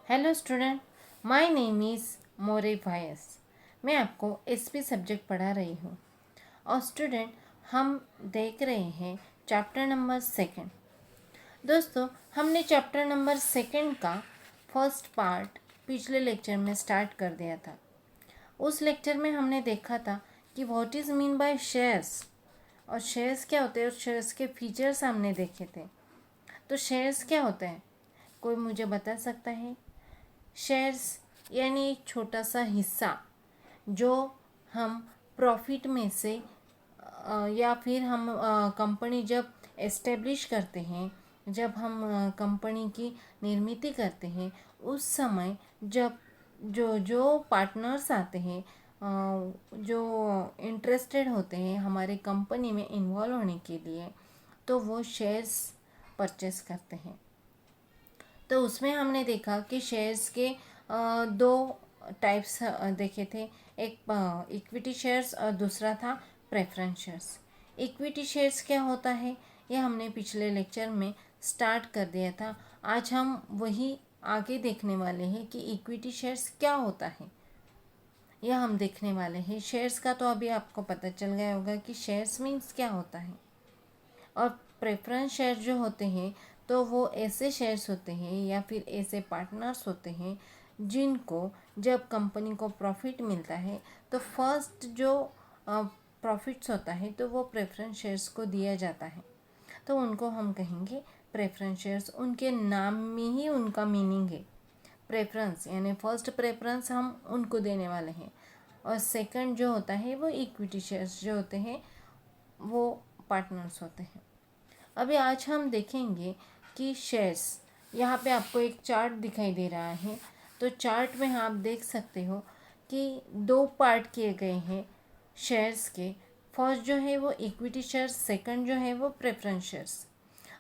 Hello student, my name is More वायस। मैं आपको एसपी सब्जेक्ट पढ़ा रही हूँ। और स्टूडेंट, हम देख रहे हैं चैप्टर नंबर 2। दोस्तों, हमने चैप्टर नंबर 2 का फर्स्ट पार्ट पिछले लेक्चर में स्टार्ट कर दिया था। उस लेक्चर में हमने देखा था कि what is mean by shares, और शेयर्स क्या होते हैं, और शेयर्स के फीचर्स हमने देखे थे। तो शेयर्स क्या होते हैं, कोई मुझे बता सकता है? शेयर्स यानी एक छोटा सा हिस्सा जो हम प्रॉफिट में से या फिर हम कंपनी जब एस्टेब्लिश करते हैं, जब हम कंपनी की निर्मित करते हैं, उस समय जब जो जो पार्टनर्स आते हैं, जो इंटरेस्टेड होते हैं हमारे कंपनी में इन्वॉल्व होने के लिए, तो वो शेयर्स परचेस करते हैं। तो उसमें हमने देखा कि शेयर्स के दो टाइप्स देखे थे। एक इक्विटी शेयर्स और दूसरा था प्रेफरेंस शेयर्स। इक्विटी शेयर्स क्या होता है, ये हमने पिछले लेक्चर में स्टार्ट कर दिया था। आज हम वही आगे देखने वाले हैं कि इक्विटी शेयर्स क्या होता है, यह हम देखने वाले हैं। शेयर्स का तो अभी आपको पता चल गया होगा कि शेयर्स मीन्स क्या होता है। और प्रेफरेंस शेयर जो होते हैं, तो वो ऐसे शेयर्स होते हैं या फिर ऐसे पार्टनर्स होते हैं जिनको जब कंपनी को प्रॉफिट मिलता है, तो फर्स्ट जो प्रॉफिट्स होता है तो वो प्रेफरेंस शेयर्स को दिया जाता है। तो उनको हम कहेंगे प्रेफरेंस शेयर्स। उनके नाम में ही उनका मीनिंग है। प्रेफरेंस यानी फर्स्ट प्रेफरेंस हम उनको देने वाले हैं, और सेकंड जो होता है वो इक्विटी शेयर्स जो होते हैं वो पार्टनर्स होते हैं। अभी आज हम देखेंगे कि शेयर्स, यहाँ पे आपको एक चार्ट दिखाई दे रहा है। तो चार्ट में आप देख सकते हो कि दो पार्ट किए गए हैं शेयर्स के। फर्स्ट जो है वो इक्विटी शेयर्स, सेकंड जो है वो प्रेफरेंस शेयर्स।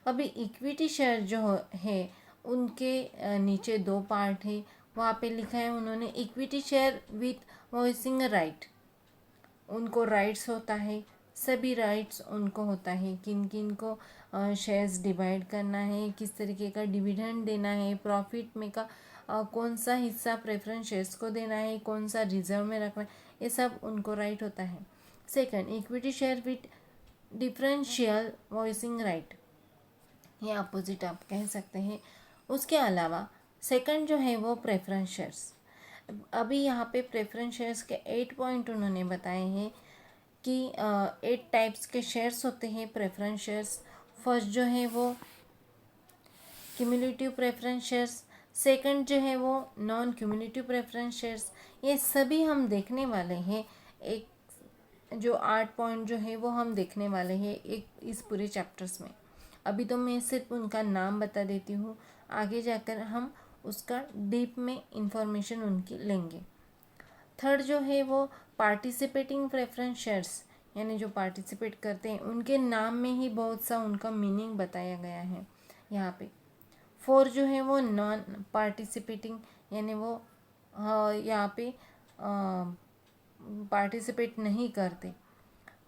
अभी इक्विटी शेयर जो है उनके नीचे दो पार्ट है। वहाँ पे लिखा है उन्होंने equity share with voicing right. उनको राइट्स होता है, सभी राइट्स उनको होता है। किन किन को शेयर्स डिवाइड करना है, किस तरीके का डिविडेंड देना है, प्रॉफिट में का कौन सा हिस्सा प्रेफरेंस शेयर्स को देना है, कौन सा रिजर्व में रखना है, ये सब उनको राइट होता है। Second, equity share with differential voicing right, ये अपोजिट आप कह सकते हैं। उसके अलावा सेकंड जो है वो प्रेफरेंस शेयर्स। अभी यहाँ पे प्रेफरेंस शेयर्स के 8 पॉइंट उन्होंने बताए हैं कि 8 टाइप्स के शेयर्स होते हैं प्रेफरेंस शेयर्स। फर्स्ट जो है वो क्यूमुलेटिव प्रेफरेंस शेयर्स, सेकंड जो है वो नॉन क्यूमुलेटिव प्रेफरेंस शेयर्स। ये सभी हम देखने वाले हैं। एक जो 8 पॉइंट जो है वो हम देखने वाले हैं एक इस पूरे चैप्टर्स में। अभी तो मैं सिर्फ उनका नाम बता देती हूँ, आगे जाकर हम उसका डीप में इंफॉर्मेशन उनकी लेंगे। थर्ड जो है वो पार्टिसिपेटिंग प्रेफरेंस शेयर्स, यानी जो पार्टिसिपेट करते हैं उनके नाम में ही बहुत सा उनका मीनिंग बताया गया है यहाँ पे। फोर जो है वो नॉन पार्टिसिपेटिंग, यानी वो यहाँ पे पार्टिसिपेट नहीं करते।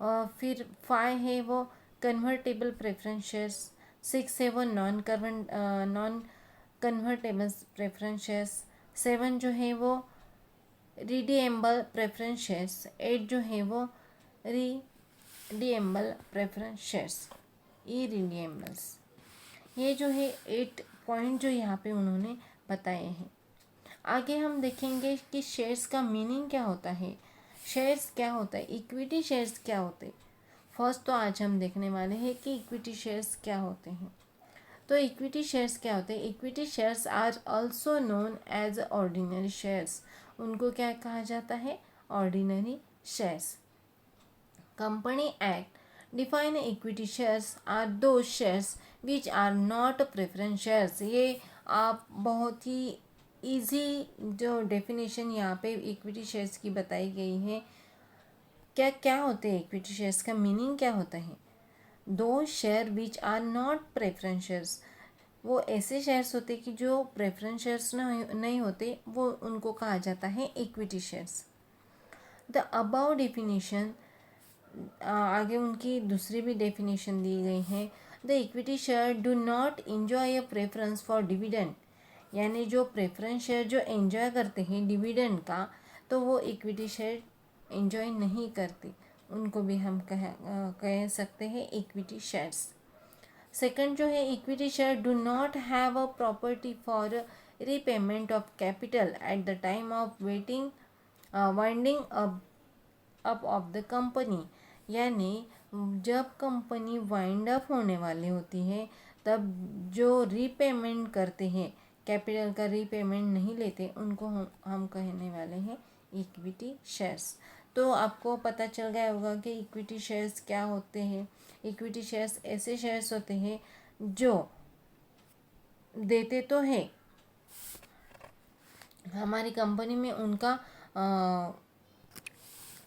और फिर 5 है वो कन्वर्टेबल प्रेफरेंस शेयर्स, 6 है वो नॉन कन्वर्टेबल प्रेफरेंस शेयर्स, 7 जो है वो रिडीएम्बल प्रेफरेंस शेयर्स, 8 जो है वो रिडीएम्बल प्रेफरेंस शेयर्स, ई रिडीएम्बल्स। ये जो है 8 पॉइंट जो यहाँ पे उन्होंने बताए हैं। आगे हम देखेंगे कि शेयर्स का मीनिंग क्या होता है, शेयर्स क्या होता है, इक्विटी शेयर्स क्या होते हैं। फर्स्ट तो आज हम देखने वाले हैं कि इक्विटी शेयर्स क्या होते हैं। तो इक्विटी शेयर्स क्या होते हैं? Equity shares are also known as ordinary shares. उनको क्या कहा जाता है? Ordinary shares. Company act define equity shares are those shares which are not preference shares. ये आप बहुत ही इजी जो डेफिनेशन यहाँ पे इक्विटी शेयर्स की बताई गई है। क्या क्या होते हैं इक्विटी शेयर्स, का मीनिंग क्या होता है? दो share which are not preference shares, वो ऐसे शेयर्स होते कि जो प्रेफरेंस शेयर्स नहीं होते, वो उनको कहा जाता है equity shares. The above definition, आगे उनकी दूसरी भी डेफिनेशन दी गई है। The equity share do not enjoy a preference for dividend. यानी जो प्रेफरेंस शेयर जो एंजॉय करते हैं डिविडेंड का, तो वो इक्विटी शेयर एंजॉय नहीं करते, उनको भी हम कह सकते हैं इक्विटी शेयर्स। सेकंड जो है, equity share do not have a property for repayment of capital at the time of winding up of the company. यानी जब कंपनी वाइंड अप होने वाली होती है तब जो रीपेमेंट करते हैं, कैपिटल का रीपेमेंट नहीं लेते, उनको हम कहने वाले हैं इक्विटी शेयर्स। तो आपको पता चल गया होगा कि इक्विटी शेयर्स क्या होते हैं। इक्विटी शेयर्स ऐसे शेयर्स होते हैं जो देते तो है हमारी कंपनी में, उनका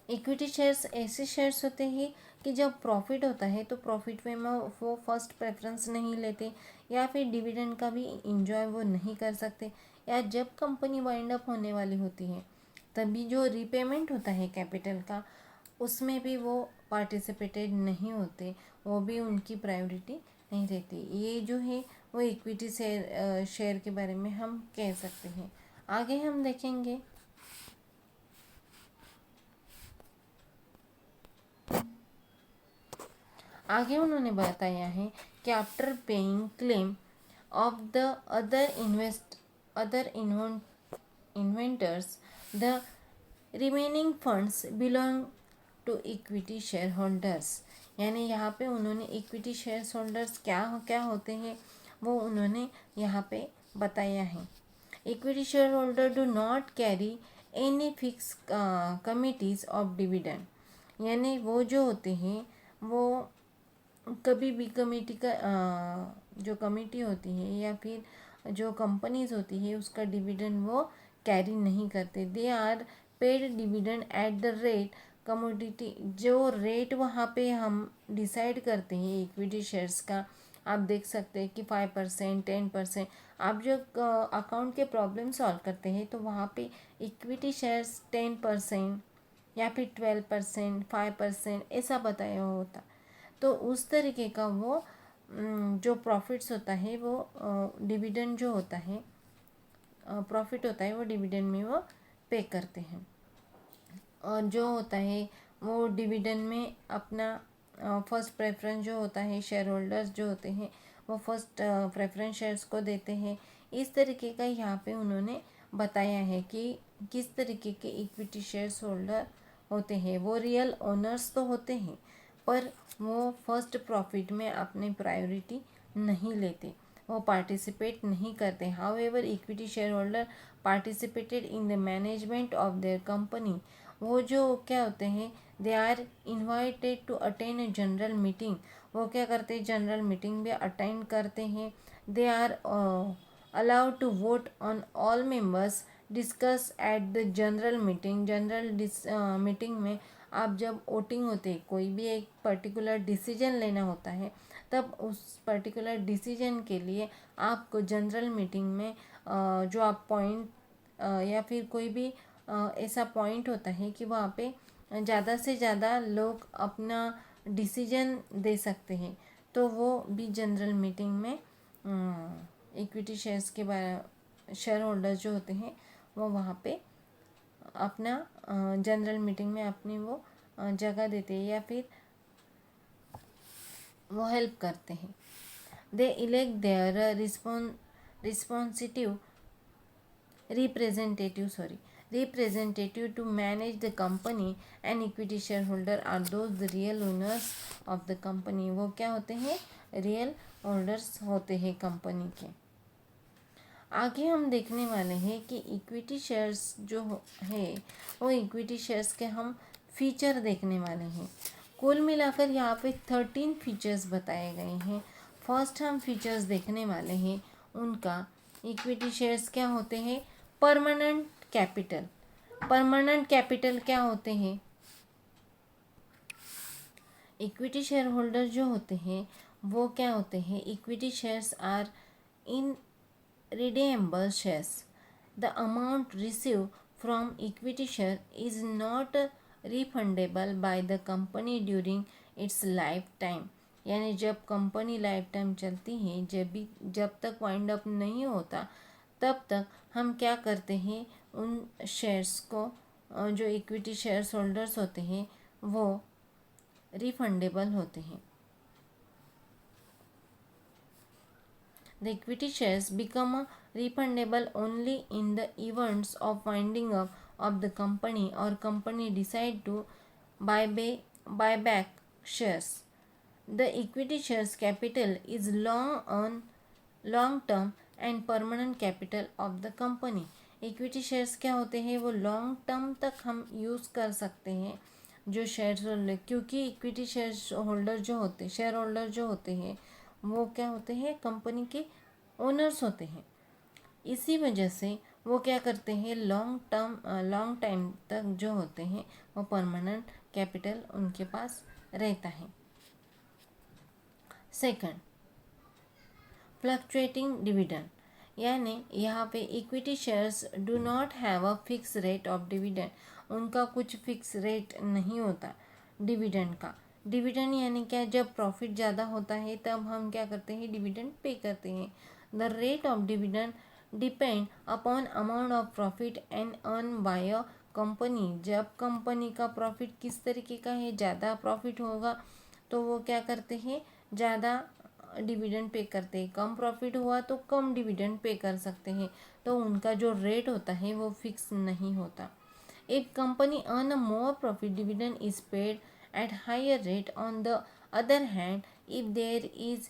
इक्विटी शेयर्स ऐसे शेयर्स होते हैं कि जब प्रॉफिट होता है तो प्रॉफिट में वो फर्स्ट प्रेफरेंस नहीं लेते, या फिर डिविडेंड का भी इंजॉय वो नहीं कर सकते, या जब कंपनी वाइंड अप होने वाली होती है तभी जो रीपेमेंट होता है कैपिटल का, उसमें भी वो पार्टिसिपेटेड नहीं होते, वो भी उनकी प्रायोरिटी नहीं रहती। ये जो है वो इक्विटी शेयर के बारे में हम कह सकते हैं। आगे हम देखेंगे आगे उन्होंने बताया है कि after paying claim of the other inventors the remaining funds belong to equity share holders. यानी यहाँ पे उन्होंने इक्विटी शेयर होल्डर्स क्या क्या होते हैं वो उन्होंने यहाँ पे बताया है। Equity share holder do not carry any fix committees of dividend. यानी वो जो होते हैं वो कभी भी कमेटी का जो कमेटी होती है या फिर जो कंपनीज होती है उसका डिविडेंड वो कैरी नहीं करते। They are paid dividend at the rate commodity, जो रेट वहाँ पे हम डिसाइड करते हैं इक्विटी शेयर्स का, आप देख सकते हैं कि 5%, 10%। आप जो अकाउंट के प्रॉब्लम सॉल्व करते हैं तो वहाँ पे इक्विटी शेयर्स 10% या फिर 12%, 5% ऐसा बताया होता। तो उस तरीके का वो जो प्रॉफिट्स होता है वो डिविडेंड जो होता है, प्रॉफिट होता है वो डिविडेंड में वो पे करते हैं। और जो होता है वो डिविडेंड में अपना फर्स्ट प्रेफरेंस जो होता है, शेयर होल्डर्स जो होते हैं वो फर्स्ट प्रेफरेंस शेयर्स को देते हैं। इस तरीके का यहाँ पे उन्होंने बताया है कि किस तरीके के इक्विटी शेयर्स होल्डर होते हैं। वो रियल ओनर्स तो होते हैं पर वो फर्स्ट प्रॉफिट में अपने प्रायोरिटी नहीं लेते, वो पार्टिसिपेट नहीं करते। However equity share holder participated in the management of their company. वो जो क्या होते हैं, they are invited to attend a general meeting. वो क्या करते हैं, जनरल मीटिंग भी अटेंड करते हैं। They are allowed to vote on all members discuss at the general meeting. General meeting में आप जब वोटिंग होते है, कोई भी एक पर्टिकुलर डिसीजन लेना होता है, तब उस पर्टिकुलर डिसीजन के लिए आपको जनरल मीटिंग में जो आप पॉइंट या फिर कोई भी ऐसा पॉइंट होता है कि वहाँ पे ज़्यादा से ज़्यादा लोग अपना डिसीजन दे सकते हैं, तो वो भी जनरल मीटिंग में इक्विटी शेयर्स के बारे शेयर होल्डर जो होते हैं वो वहाँ पे अपना जनरल मीटिंग में अपनी वो जगह देते हैं या फिर वो हेल्प करते हैं। They elect their responsive representative to manage the company, and equity shareholder are those the real owners of the company। वो क्या होते हैं, रियल ओनर्स होते हैं कंपनी के। आगे हम देखने वाले हैं कि इक्विटी शेयर्स जो है वो इक्विटी शेयर्स के हम फीचर देखने वाले हैं। कुल मिलाकर यहाँ पे 13 फीचर्स बताए गए हैं। फर्स्ट हम फीचर्स देखने वाले हैं उनका। इक्विटी शेयर्स क्या होते हैं, परमानेंट कैपिटल। परमानेंट कैपिटल क्या होते हैं, इक्विटी शेयर होल्डर जो होते हैं वो क्या होते हैं, equity shares are in redeemable shares। The amount received from equity share is not refundable by the company during its lifetime। यानी जब कंपनी लाइफ टाइम चलती है, जब तक वाइंड अप नहीं होता तब तक हम क्या करते हैं, उन शेयर्स को जो इक्विटी शेयर्स होल्डर्स होते हैं वो रिफंडेबल होते हैं। The equity shares become refundable only in the events of winding up of the company or company decide to buy back shares. The equity shares capital is long term and permanent capital of the company. Equity shares क्या होते हैं, वो long term तक हम use कर सकते हैं जो शेयर होल्डर, क्योंकि इक्विटी शेयर होल्डर जो होते हैं, शेयर होल्डर जो होते हैं वो क्या होते हैं, कंपनी के ओनर्स होते हैं। इसी वजह से वो क्या करते हैं, लॉन्ग टाइम तक जो होते हैं वो परमानेंट कैपिटल उनके पास रहता है। सेकंड, फ्लक्चुएटिंग डिविडेंड, यानी यहाँ पे equity shares do not have a fix rate of dividend, उनका कुछ फिक्स रेट नहीं होता डिविडेंड का। डिविडेंड यानी क्या, जब प्रॉफिट ज़्यादा होता है तब हम क्या करते हैं, डिविडेंड पे करते हैं। The rate of dividend depend upon amount of profit and earn by a company, जब कंपनी का प्रॉफिट किस तरीके का है, ज़्यादा प्रॉफिट होगा तो वो क्या करते हैं, ज़्यादा डिविडेंड पे करते हैं, कम प्रॉफिट हुआ तो कम डिविडेंड पे कर सकते हैं, तो उनका जो रेट होता है वो फिक्स नहीं होता। If company earn a more profit, dividend is paid at higher rate. On the other hand, if there is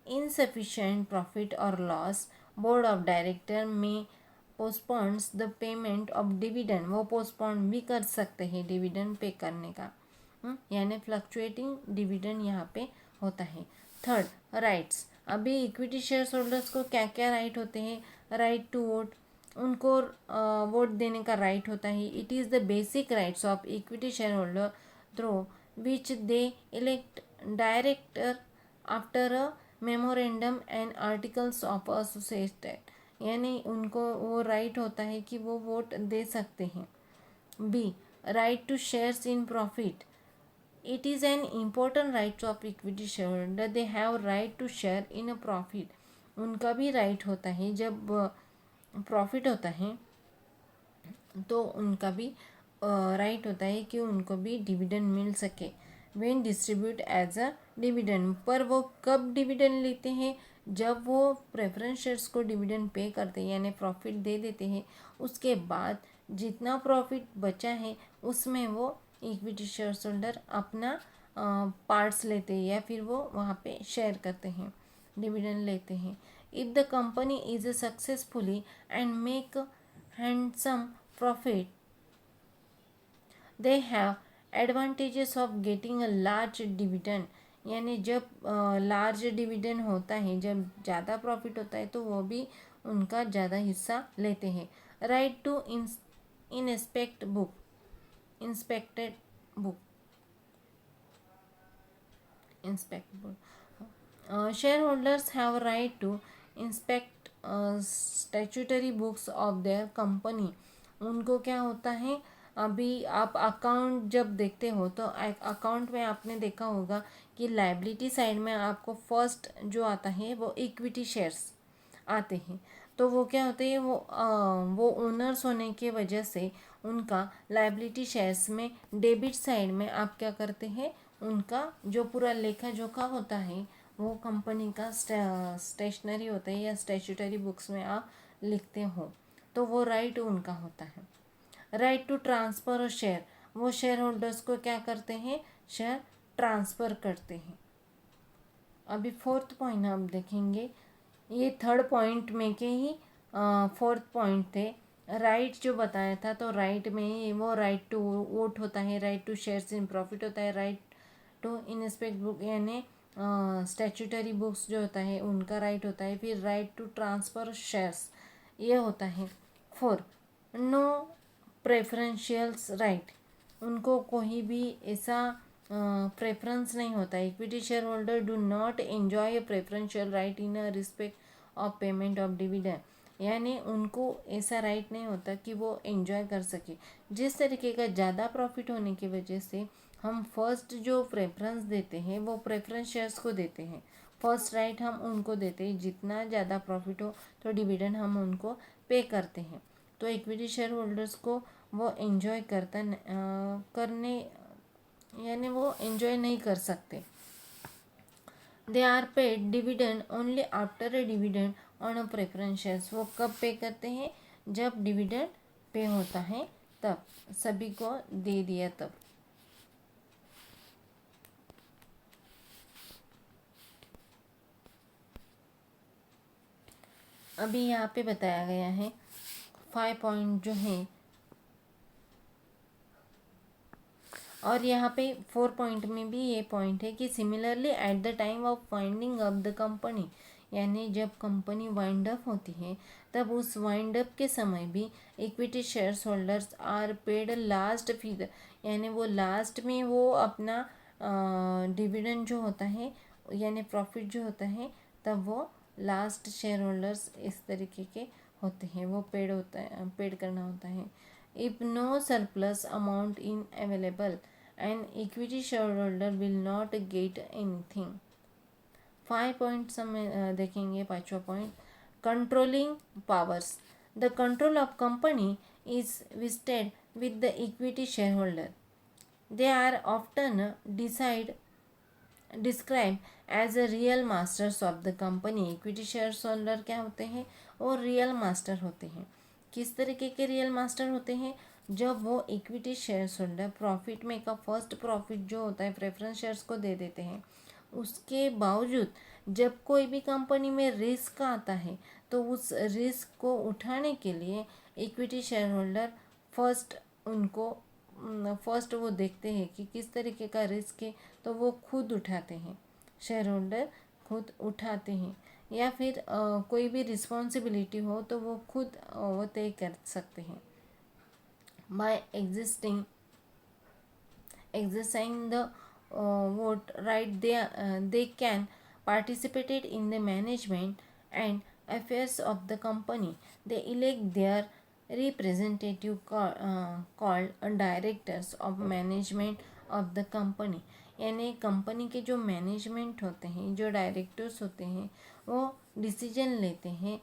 insufficient profit or loss, board of director में postpones the payment of dividend, वो postpone भी कर सकते हैं dividend pay करने का। यानी fluctuating dividend यहाँ पे होता है। थर्ड, राइट्स, अभी इक्विटी शेयर होल्डर्स को क्या क्या राइट होते हैं, राइट टू वोट, उनको वोट देने का राइट होता है। It is the basic rights of equity share holder through which they elect director after a memorandum and articles of associated, यानी उनको वो राइट होता है कि वो वोट दे सकते हैं। B, right to shares in profit, it is an important right of equity share holder, they have right to share in a profit, उनका भी राइट होता है जब प्रॉफिट होता है तो उनका भी राइट होता है कि उनको भी डिविडेंड मिल सके। When distribute as a dividend, पर वो कब डिविडेंड लेते हैं, जब वो प्रेफरेंस शेयर्स को डिविडेंड पे करते हैं यानी प्रॉफिट दे देते हैं, उसके बाद जितना प्रॉफिट बचा है उसमें वो इक्विटी शेयर्स होल्डर अपना पार्ट्स लेते हैं या फिर वो वहाँ पे शेयर करते हैं, डिविडेंड लेते हैं। If the company is successfully and make handsome profit, they have advantages of getting a large dividend, यानी जब लार्ज डिविडेंड होता है, जब ज़्यादा प्रॉफिट होता है तो वो भी उनका ज़्यादा हिस्सा लेते हैं। Right to inspect book, inspected book, share holders have right to inspect statutory books of their company, उनको क्या होता है, अभी आप अकाउंट जब देखते हो तो अकाउंट में आपने देखा होगा कि लायबिलिटी साइड में आपको फर्स्ट जो आता है वो इक्विटी शेयर्स आते हैं, तो वो क्या होते हैं, वो ओनर्स होने की वजह से उनका लायबिलिटी शेयर्स में डेबिट साइड में आप क्या करते हैं, उनका जो पूरा लेखा जोखा होता है वो कंपनी का स्टेशनरी होता है या स्टैट्यूटरी बुक्स में आप लिखते हो, तो वो राइट उनका होता है। राइट टू ट्रांसफ़र और शेयर, वो शेयर होल्डर्स को क्या करते हैं, शेयर ट्रांसफ़र करते हैं। अभी फोर्थ पॉइंट आप देखेंगे, ये थर्ड पॉइंट में के ही फोर्थ पॉइंट थे। राइट जो बताया था तो राइट में ही वो राइट टू वोट होता है, right to shares in profit होता है, राइट टू इंस्पेक्ट बुक यानी स्टैट्यूटरी बुक्स जो होता है उनका राइट होता है, फिर राइट टू ट्रांसफ़र शेयर्स ये होता है। 4, नो प्रेफरेंशियल्स राइट, उनको कोई भी ऐसा प्रेफरेंस नहीं होता। Equity share holder do not enjoy preferential right in respect of payment of dividend, यानी उनको ऐसा राइट नहीं होता कि वो एंजॉय कर सके। जिस तरीके का ज़्यादा प्रॉफिट होने की वजह से हम फर्स्ट जो प्रेफरेंस देते हैं वो प्रेफरेंस शेयर्स को देते हैं, फर्स्ट राइट हम उनको देते हैं, जितना ज़्यादा प्रॉफिट हो तो डिविडेंड हम उनको पे करते हैं। तो इक्विटी शेयर होल्डर्स को वो एंजॉय करने यानी वो एंजॉय नहीं कर सकते। They are paid dividend only after a dividend on a preference shares. वो कब पे करते हैं? जब डिविडेंड पे होता है तब, सभी को दे दिया तब। अभी यहाँ पे बताया गया है 5 पॉइंट जो है, और यहाँ पे 4 पॉइंट में भी ये पॉइंट है कि similarly at the time of winding up the company, यानी जब कंपनी वाइंड अप होती है तब उस वाइंड अप के समय भी equity shares holders are paid last figure, यानी वो लास्ट में वो अपना डिविडेंड जो होता है यानी प्रॉफिट जो होता है तब वो लास्ट शेयर होल्डर्स इस तरीके के होते हैं, वो पेड करना होता है। If no surplus amount in available, an equity shareholder will not get anything. 5 points हम देखेंगे। 5वां point, controlling powers. The control of company is vested with the equity shareholder. They are often described as a real masters of the company. Equity share holder क्या होते हैं? वो real master होते हैं। किस तरीके के रियल मास्टर होते हैं? जब वो इक्विटी शेयर होल्डर प्रॉफिट में का फर्स्ट प्रॉफिट जो होता है प्रेफरेंस शेयर्स को दे देते हैं, उसके बावजूद जब कोई भी कंपनी में रिस्क आता है तो उस रिस्क को उठाने के लिए इक्विटी शेयर होल्डर फर्स्ट वो देखते हैं कि किस तरीके का रिस्क है, तो वो खुद उठाते हैं, शेयर होल्डर खुद उठाते हैं। या फिर कोई भी रिस्पॉन्सिबिलिटी हो तो वो खुद वो तय कर सकते हैं। By exercising the vote right, they can participate in the management and affairs of the company. They elect their representative called directors of management of the company. यानी कंपनी के जो मैनेजमेंट होते हैं, जो डायरेक्टर्स होते हैं, वो डिसीजन लेते हैं।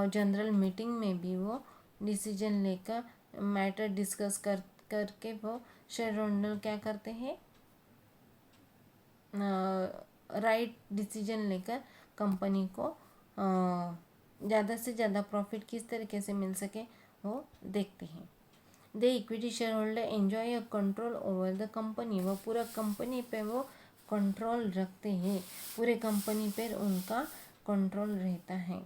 जनरल मीटिंग में भी वो डिसीजन लेकर मैटर डिस्कस करके वो शेयर होल्डर क्या करते हैं, राइट डिसीजन लेकर कंपनी को ज़्यादा से ज़्यादा प्रॉफिट किस तरीके से मिल सके वो देखते हैं। The equity share holder enjoy a control over the company. वो पूरा कंपनी पे वो कंट्रोल रखते हैं, पूरे कंपनी पर उनका कंट्रोल रहता है।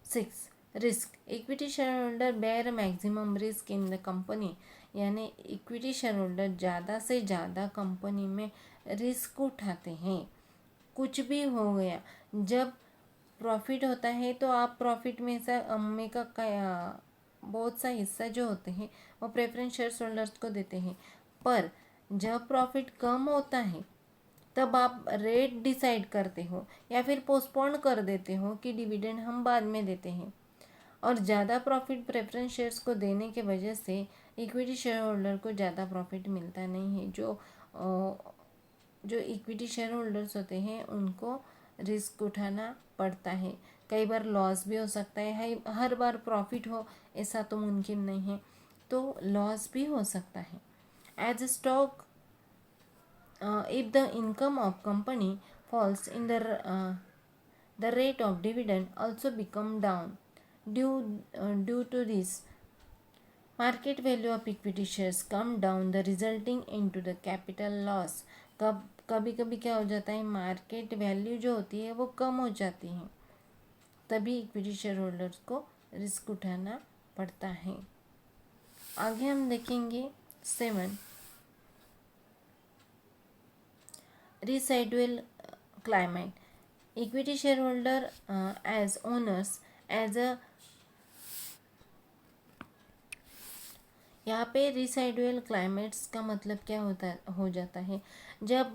6. Risk. Equity share holder bear maximum risk in the company, यानी इक्विटी शेयर होल्डर ज़्यादा से ज़्यादा कंपनी में रिस्क उठाते हैं। कुछ भी हो गया, जब प्रॉफिट होता है तो आप प्रॉफिट में से बहुत सा हिस्सा जो होते हैं वो प्रेफरेंस शेयर होल्डर्स को देते हैं, पर जब प्रॉफिट कम होता है तब आप रेट डिसाइड करते हो या फिर पोस्टपोन कर देते हो कि डिविडेंड हम बाद में देते हैं। और ज़्यादा प्रॉफिट प्रेफरेंस शेयर्स को देने के वजह से इक्विटी शेयर होल्डर को ज़्यादा प्रॉफिट मिलता नहीं है। जो इक्विटी शेयर होल्डर्स होते हैं उनको रिस्क उठाना पड़ता है। कई बार लॉस भी हो सकता है, हर बार प्रॉफिट हो ऐसा तो मुमकिन नहीं है, तो लॉस भी हो सकता है। As a stock, if the income of company falls in the rate of dividend also become down due to this. Market value of equity shares come down, the resulting into the capital loss. कभी कभी क्या हो जाता है, market value जो होती है वो कम हो जाती है, तभी इक्विटी शेयर होल्डर्स को रिस्क उठाना पड़ता है। आगे हम देखेंगे 7. Residual climate. Equity shareholder as owners as a, यहाँ पे रिसाइडुअल क्लाइमेट्स का मतलब क्या हो जाता है, जब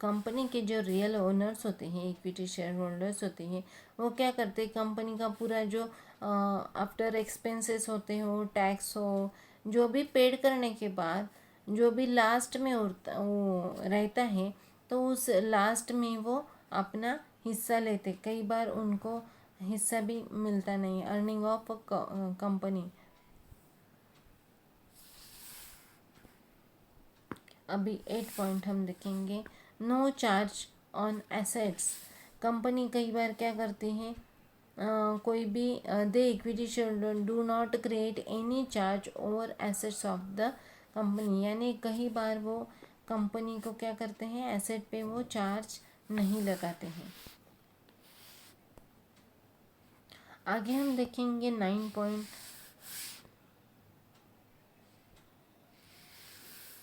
कंपनी के जो रियल ओनर्स होते हैं, इक्विटी शेयर होल्डर्स होते हैं, वो क्या करते हैं, कंपनी का पूरा जो आफ्टर एक्सपेंसेस होते हो, टैक्स हो, जो भी पेड करने के बाद जो भी लास्ट में वो रहता है, तो उस लास्ट में वो अपना हिस्सा लेते, कई बार उनको हिस्सा भी मिलता नहीं। अर्निंग ऑफ कंपनी, अभी 8 पॉइंट हम देखेंगे। No charge on assets, company कई बार क्या करती है, कोई भी the equity share do not create any charge over assets of the company, यानी कई बार वो कंपनी को क्या करते हैं, एसेट पे वो चार्ज नहीं लगाते हैं। आगे हम देखेंगे 9 point,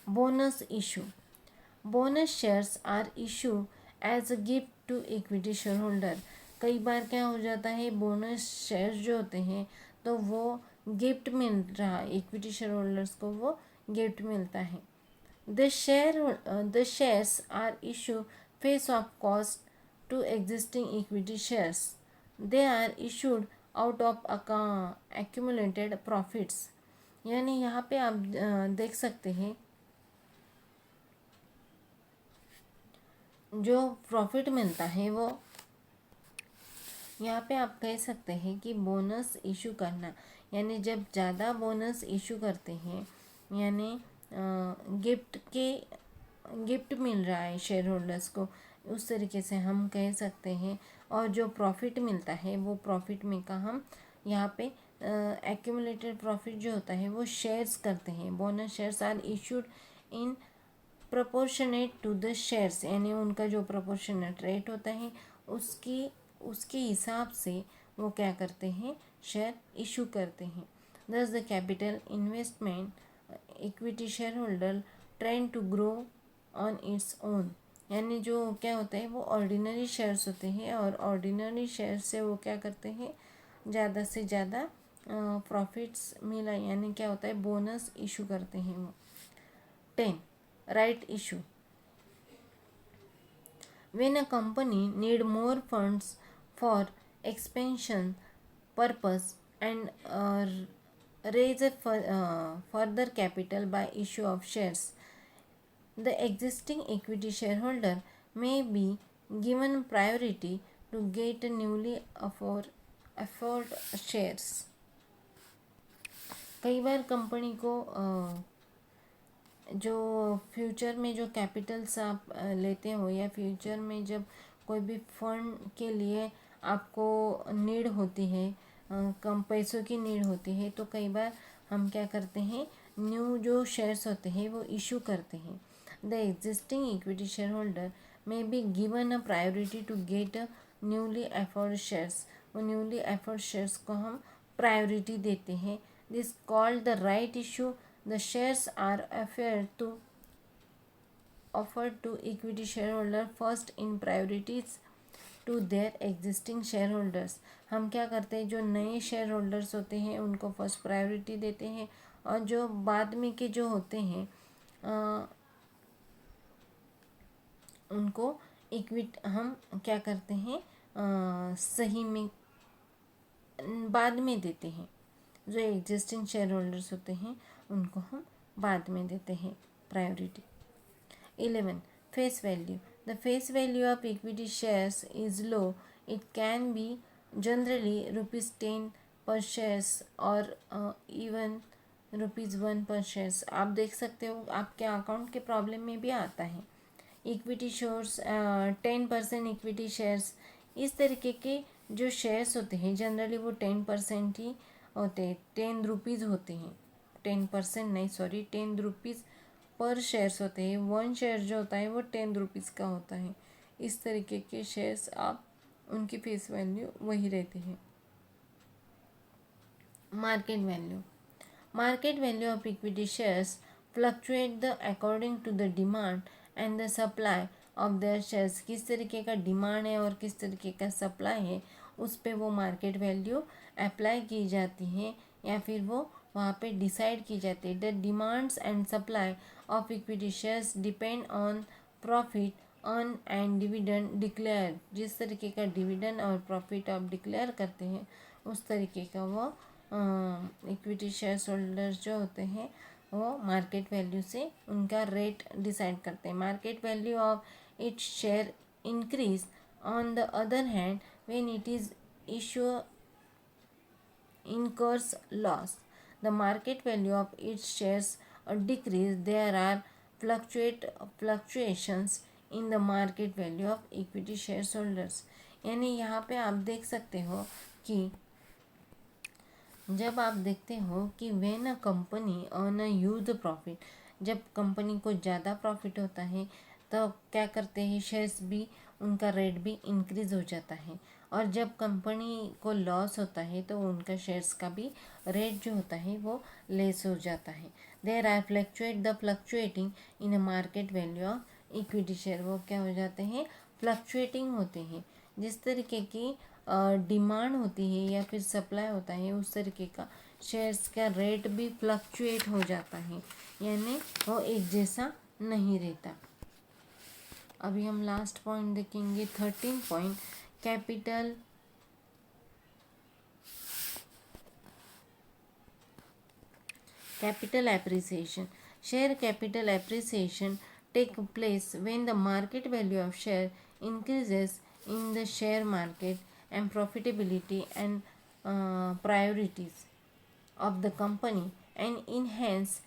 bonus issue. Bonus shares are issue as a gift to equity share holder, कई बार क्या हो जाता है, बोनस शेयर्स जो होते हैं तो वो गिफ्ट मिल रहा, इक्विटी शेयर होल्डर्स को वो गिफ्ट मिलता है। The shares are issue face of cost to existing equity shares, they are issued out of accumulated profits, यानी यहाँ पे आप देख सकते हैं जो प्रॉफिट मिलता है वो, यहाँ पे आप कह सकते हैं कि बोनस इशू करना, यानी जब ज़्यादा बोनस इशू करते हैं, यानी गिफ्ट मिल रहा है शेयर होल्डर्स को, उस तरीके से हम कह सकते हैं। और जो प्रॉफिट मिलता है वो प्रॉफिट में का हम यहाँ पे एक्यूमुलेटेड प्रॉफिट जो होता है वो शेयर्स करते हैं। Bonus shares are issued in proportionate to the shares, यानी उनका जो प्रोपोर्शनेट रेट होता है उसके हिसाब से वो क्या करते हैं, शेयर इशू करते हैं। Thus the capital investment equity share holder trend to grow on its own, यानी जो क्या होता है वो ऑर्डिनरी शेयर्स होते हैं, और ऑर्डिनरी शेयर से वो क्या करते हैं, ज़्यादा से ज़्यादा प्रॉफिट्स मिला, यानी क्या होता है, बोनस इशू करते हैं वो। 10 right issue, when a company need more funds for expansion purpose and raise further capital by issue of shares, the existing equity shareholder may be given priority to get newly offered shares। कई बार company को जो future में जो Capitals आप लेते हो, या future में जब कोई भी फंड के लिए आपको नीड होती है, कम पैसों की नीड होती है, तो कई बार हम क्या करते हैं, न्यू जो शेयर्स होते हैं वो इशू करते हैं। The existing equity share holder may be given a priority to get newly offered shares, वो न्यूली एफर्ड शेयर्स को हम प्रायोरिटी देते हैं। This called the right issue, the shares are offered to equity shareholder first in priorities to their existing shareholders। हम क्या करते हैं, जो नए शेयर होल्डर्स होते हैं उनको फर्स्ट प्रायोरिटी देते हैं, और जो बाद में के जो होते हैं उनको हम क्या करते हैं, सही में बाद में देते हैं। जो एग्जिस्टिंग शेयर होल्डर्स होते हैं उनको हम बाद में देते हैं priority. 11 face value, the face value of equity shares is low, it can be generally ₹10 पर शेयर्स और इवन ₹1 पर शेयर्स। आप देख सकते हो आपके अकाउंट के प्रॉब्लम में भी आता है। इक्विटी शेयर्स 10% इक्विटी शेयर्स, इस तरीके के जो शेयर्स होते हैं जनरली वो 10% ही होते हैं, ₹10 होते हैं, 10% नहीं, सॉरी, ₹10 पर शेयर्स होते हैं। 1 शेयर जो होता है वो ₹10 का होता है। इस तरीके के शेयर्स आप उनकी फेस वैल्यू वही रहती है। Market value, market value of equity shares fluctuate the according to the demand and the supply of their shares, किस तरीके का डिमांड है और किस तरीके का सप्लाई है उस पर वो मार्केट वैल्यू अप्लाई की जाती है, या फिर वो वहाँ पे डिसाइड की जाती है। The demands and supply of equity shares depend on profit earn and dividend declare, जिस तरीके का डिविडेंड और प्रॉफिट आप डिक्लेयर करते हैं उस तरीके का वो इक्विटी शेयर्स होल्डर्स जो होते हैं वो मार्केट वैल्यू से उनका रेट डिसाइड करते हैं। Market value of its share increase On the other hand, when it is issuer incurs loss, the market value of its shares decrease. There are fluctuations in the market value of equity shareholders. यानी यहाँ पे आप देख सकते हो कि जब आप देखते हो कि when a company earn a huge profit, जब कंपनी को ज़्यादा प्रॉफिट होता है तो क्या करते हैं, शेयर्स भी उनका रेट भी इंक्रीज हो जाता है। और जब कंपनी को लॉस होता है तो उनका शेयर्स का भी रेट जो होता है वो लेस हो जाता है। There are fluctuating in a market value of equity share, वो क्या हो जाते हैं, फ्लक्चुएटिंग होते हैं। जिस तरीके की डिमांड होती है या फिर सप्लाई होता है उस तरीके का शेयर्स का रेट भी फ्लक्चुएट हो जाता है, यानी वो एक जैसा नहीं रहता। अभी हम लास्ट पॉइंट देखेंगे 13 point, capital appreciation. Share capital appreciation take place when the market value of share increases in the share market and profitability and priorities of the company and enhance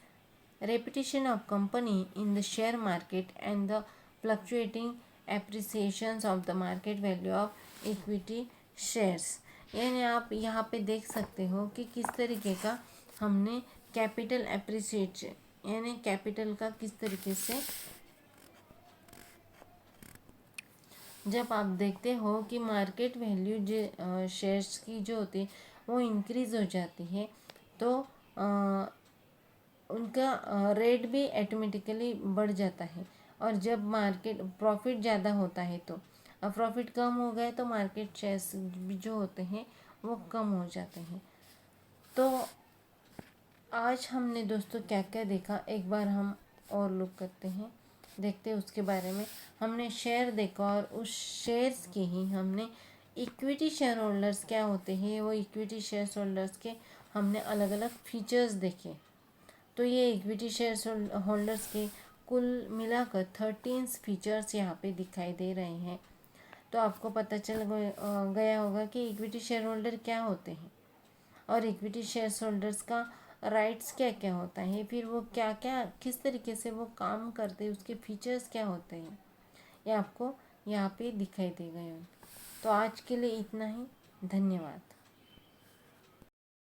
reputation of company in the share market and the fluctuating appreciations of the market value of equity shares। यानी आप यहाँ पे देख सकते हो कि किस तरीके का हमने कैपिटल एप्रिसिएशन यानी कैपिटल का किस तरीके से, जब आप देखते हो कि मार्केट वैल्यू जो शेयर्स की जो होती है वो इंक्रीज हो जाती है तो उनका रेट भी ऑटोमेटिकली बढ़ जाता है। और जब मार्केट प्रॉफिट ज़्यादा होता है तो प्रॉफिट कम हो गए तो मार्केट शेयर्स जो होते हैं वो कम हो जाते हैं। तो आज हमने दोस्तों क्या क्या देखा, एक बार हम और लुक करते हैं, देखते हैं उसके बारे में। हमने शेयर देखा और उस शेयर्स के ही हमने इक्विटी शेयर होल्डर्स क्या होते हैं, वो इक्विटी शेयर होल्डर्स के हमने अलग अलग फीचर्स देखे। तो ये इक्विटी शेयर होल्डर्स के कुल मिलाकर 13 फीचर्स यहाँ पे दिखाई दे रहे हैं। तो आपको पता चल गया होगा कि इक्विटी शेयर होल्डर क्या होते हैं और इक्विटी शेयर होल्डर्स का राइट्स क्या क्या होता है, फिर वो क्या क्या किस तरीके से वो काम करते हैं, उसके फीचर्स क्या होते हैं, ये आपको यहाँ पे दिखाई दे गए। तो आज के लिए इतना ही, धन्यवाद।